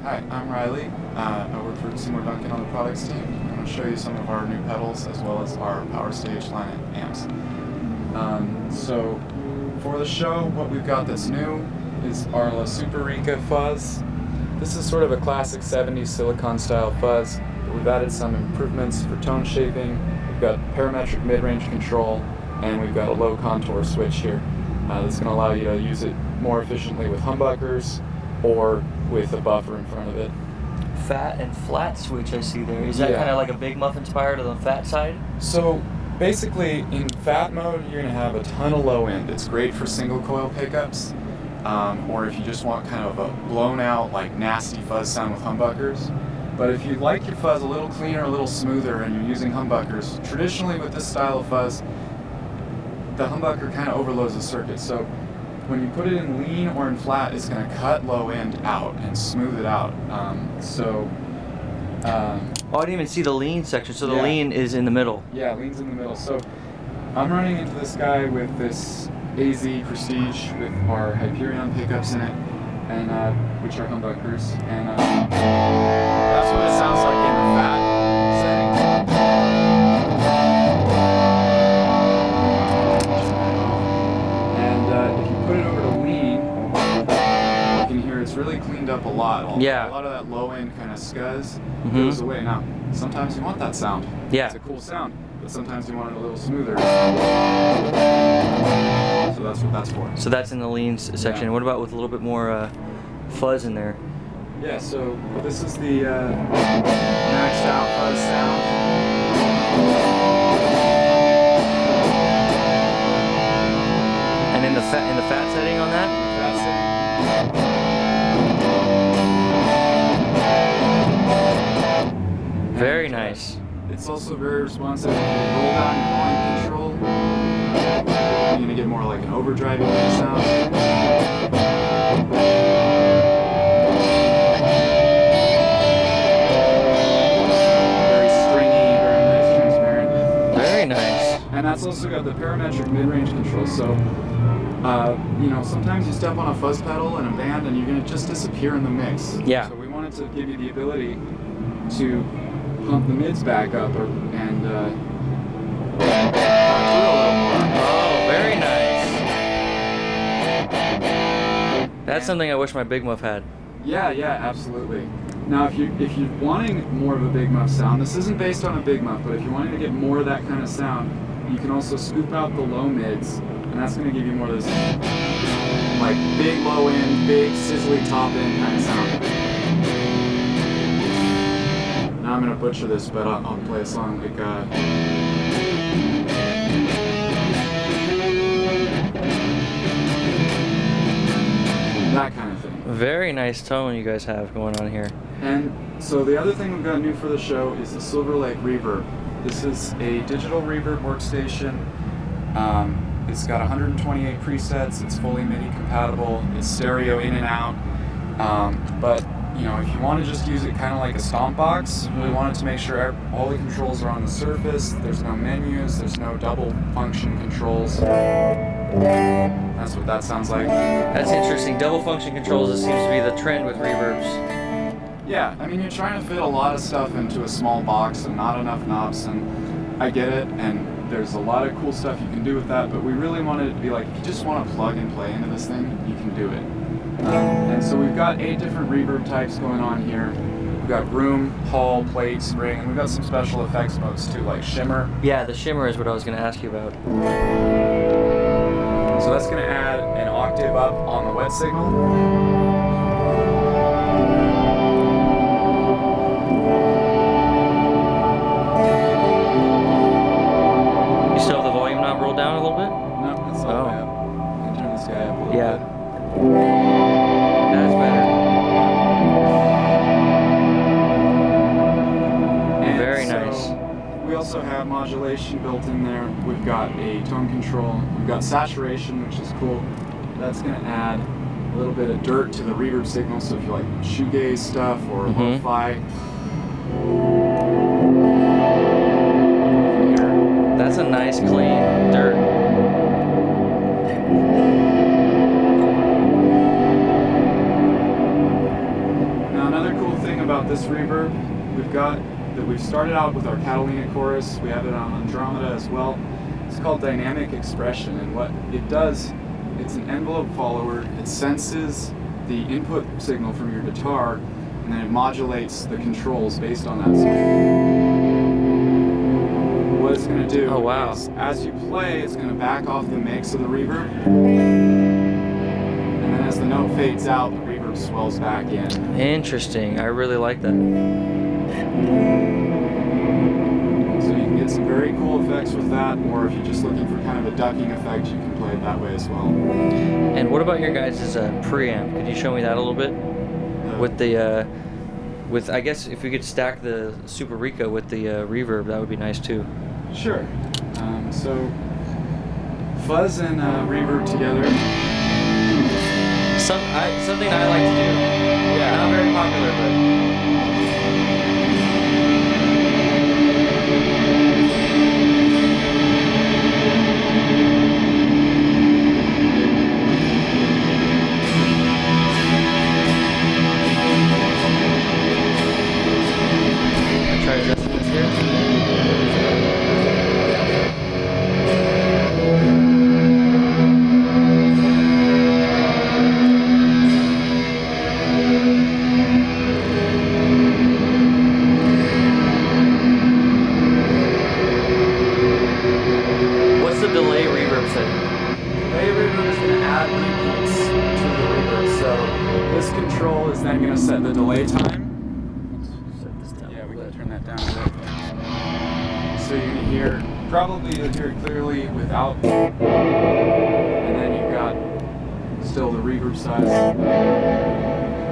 Hi, I'm Riley. I work for Seymour Duncan on the products team. I'm going to show you some of our new pedals as well as our power stage line amps. So for the show, what we've got that's new is our Super Rica Fuzz. This is sort of a classic 70s silicon style fuzz, but we've added some improvements for tone shaping. We've got parametric mid-range control, and we've got a low contour switch here. That's going to allow you to use it more efficiently with humbuckers or with a buffer in front of it. Fat and flat switch I see there. Is that kind of like a Big Muff inspired on the fat side? So basically in fat mode you're going to have a ton of low end. It's great for single coil pickups, or if you just want kind of a blown out like nasty fuzz sound with humbuckers. But if you like your fuzz a little cleaner, a little smoother, and you're using humbuckers, traditionally with this style of fuzz, the humbucker kind of overloads the circuit. So when you put it in lean or in flat, it's going to cut low end out and smooth it out. Oh, I didn't even see the lean section, so the lean is in the middle. Yeah, lean's in the middle. So I'm running into this guy with this AZ Prestige with our Hyperion pickups in it, and which are humbuckers, and that's what it sounds like in the fat setting. Put it over to lean, you can hear it's really cleaned up a lot. A lot of that low end kind of scuzz goes away. Now, sometimes you want that sound. Yeah. It's a cool sound, but sometimes you want it a little smoother. So that's what that's for. So that's in the lean section. What about with a little bit more fuzz in there? Yeah, so this is the maxed out fuzz sound. And in the fat setting on that? Fat setting. Very nice. It's also very responsive. If you roll down your volume control, you're going to get more like an overdriving sound. Very stringy, very nice, transparent. Very nice. And that's also got the parametric mid-range control. So you know, sometimes you step on a fuzz pedal in a band and you're going to just disappear in the mix. Yeah. So we wanted to give you the ability to pump the mids back up and through a little more. Oh, very nice. That's something I wish my Big Muff had. Yeah, absolutely. Now, if you're wanting more of a Big Muff sound, this isn't based on a Big Muff, but if you're wanting to get more of that kind of sound, you can also scoop out the low mids. And that's going to give you more of this like big low end, big sizzly top end kind of sound. Now I'm going to butcher this, but I'll play a song like that kind of thing. Very nice tone you guys have going on here. And so the other thing we've got new for the show is the Silver Lake Reverb. This is a digital reverb workstation. It's got 128 presets, it's fully MIDI compatible, it's stereo in and out, but you know, if you want to just use it kind of like a stomp box, we wanted to make sure all the controls are on the surface, there's no menus, there's no double function controls. That's what that sounds like. That's interesting. Double function controls, it seems to be the trend with reverbs. Yeah, I mean, you're trying to fit a lot of stuff into a small box and not enough knobs, and I get it, and there's a lot of cool stuff you can do with that, but we really wanted it to be like, if you just want to plug and play into this thing, you can do it. And so we've got 8 different reverb types going on here. We've got room, hall, plate, spring, and we've got some special effects modes too, like shimmer. Yeah, the shimmer is what I was going to ask you about. So that's going to add an octave up on the wet signal. Down a little bit? No, that's all the way up. I can turn this guy up a little bit. That's better. And very so nice. We also have modulation built in there. We've got a tone control. We've got saturation, which is cool. That's going to add a little bit of dirt to the reverb signal, so if you like shoegaze stuff or lo-fi. That's a nice clean dirt. Now another thing about this reverb, we've started out with our Catalina chorus. We have it on Andromeda as well. It's called Dynamic Expression, and what it does, it's an envelope follower. It senses the input signal from your guitar, and then it modulates the controls based on that. So what it's going to do is, as you play, it's going to back off the mix of the reverb, and then as the note fades out, the reverb swells back in. Interesting. I really like that. So you can get some very cool effects with that, or if you're just looking for kind of a ducking effect, you can play it that way as well. And what about your guys' preamp? Could you show me that a little bit? With the, I guess if we could stack the Super Rica with the reverb, that would be nice too. Sure. So fuzz and reverb together. Something I like to do. Yeah. Not very popular, but. Try adjusting this here. What's the delay reverb setting? Delay reverb is going to add repeats to the reverb, so this control is then going to set the delay time. Yeah, we can turn that down a bit. So you're going to hear, probably you'll hear it clearly without, and then you've got still the reverb size.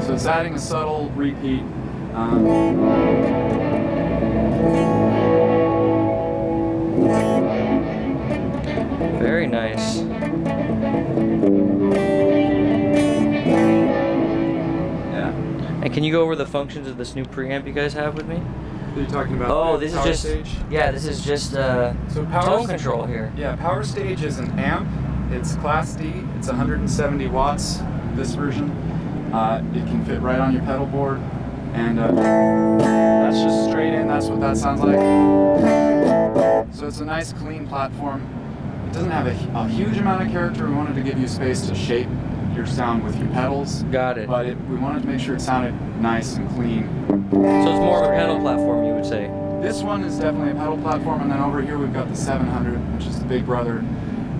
So it's adding a subtle repeat. Very nice. Yeah. And can you go over the functions of this new preamp you guys have with me? What are you talking about? Oh, this is just stage? Yeah, this is just So tone control here. Yeah, Power Stage is an amp. It's Class D. It's 170 watts. This version. It can fit right on your pedal board, and that's just straight in. That's what that sounds like. So it's a nice, clean platform. It doesn't have a huge amount of character. We wanted to give you space to shape your sound with your pedals. Got it. But we wanted to make sure it sounded nice and clean. So it's more of a pedal platform, you would say? This one is definitely a pedal platform, and then over here we've got the 700, which is the big brother.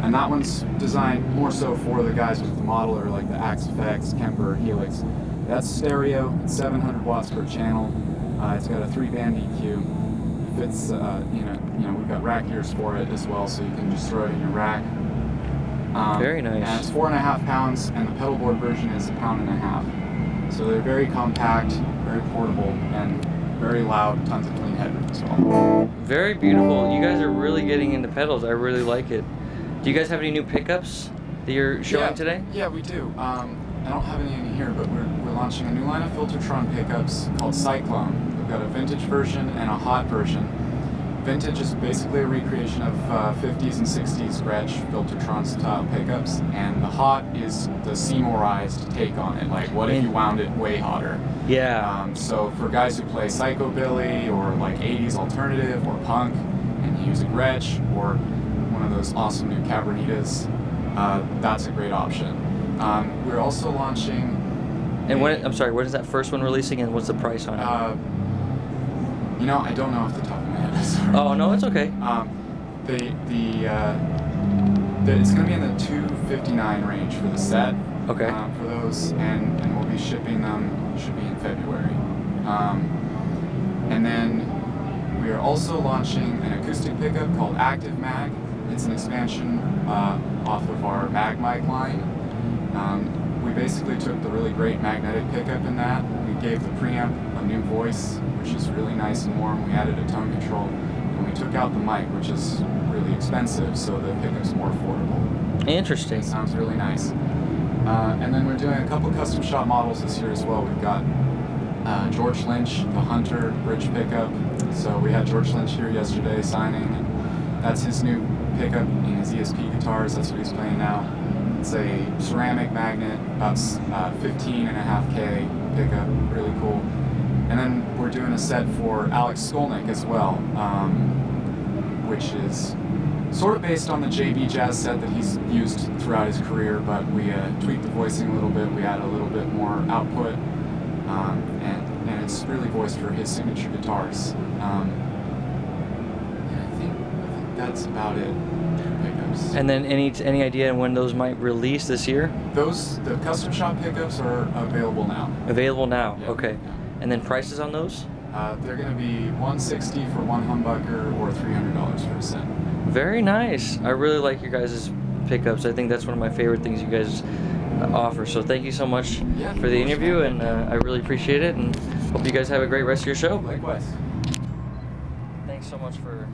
And that one's designed more so for the guys with the modeler, like the Axe FX, Kemper, Helix. That's stereo, it's 700 watts per channel. It's got a 3-band EQ. Fits, we've got rack ears for it as well, so you can just throw it in your rack. Very nice. And it's 4.5 pounds, and the pedal board version is 1.5 pounds. So they're very compact, very portable, and very loud, tons of clean headroom as well. Very beautiful. You guys are really getting into pedals. I really like it. Do you guys have any new pickups that you're showing today? Yeah, we do. I don't have any in here, but we're launching a new line of Filtertron pickups called Cyclone. We've got a vintage version and a hot version. Vintage is basically a recreation of 50s and 60s scratch Filtertron style pickups, and the hot is the Seymour-ized take on it. Like, what if you wound it way hotter? Yeah. So for guys who play psychobilly or like 80s alternative or punk, and you use a Gretsch or one of those awesome new Cabernetas, that's a great option. We're also launching. And I'm sorry, when is that first one releasing, and what's the price on it? I don't know off the top of my head. Sorry. Oh no, it's okay. It's going to be in the $259 range for the set. Okay. For those, and we'll be shipping them. Should be in February. And then we are also launching an acoustic pickup called Active Mag. It's an expansion off of our Mag Mic line. We basically took the really great magnetic pickup in that. We gave the preamp a new voice, which is really nice and warm. We added a tone control, and we took out the mic, which is really expensive, so the pickup's more affordable. Interesting. It sounds really nice. And then we're doing a couple custom shop models this year as well. We've got George Lynch, the Hunter bridge pickup. So we had George Lynch here yesterday signing, and that's his new pickup in his ESP guitars. That's what he's playing now. It's a ceramic magnet, about 15.5K pickup, really cool. we're doing a set for Alex Skolnick as well, which is sort of based on the JB Jazz set that he's used throughout his career, but we tweaked the voicing a little bit, we added a little bit more output, and it's really voiced for his signature guitars. Yeah, I think that's about it. Pickups. And then any idea on when those might release this year? The custom shop pickups are available now. Available now. Yeah, Okay. yeah. And then prices on those? They're going to be $160 for one humbucker or $300 for a set. Very nice. I really like your guys' pickups. I think that's one of my favorite things you guys offer. So thank you so much Yeah, for the of course, interview, man. and I really appreciate it, and hope you guys have a great rest of your show. Likewise. Thanks so much for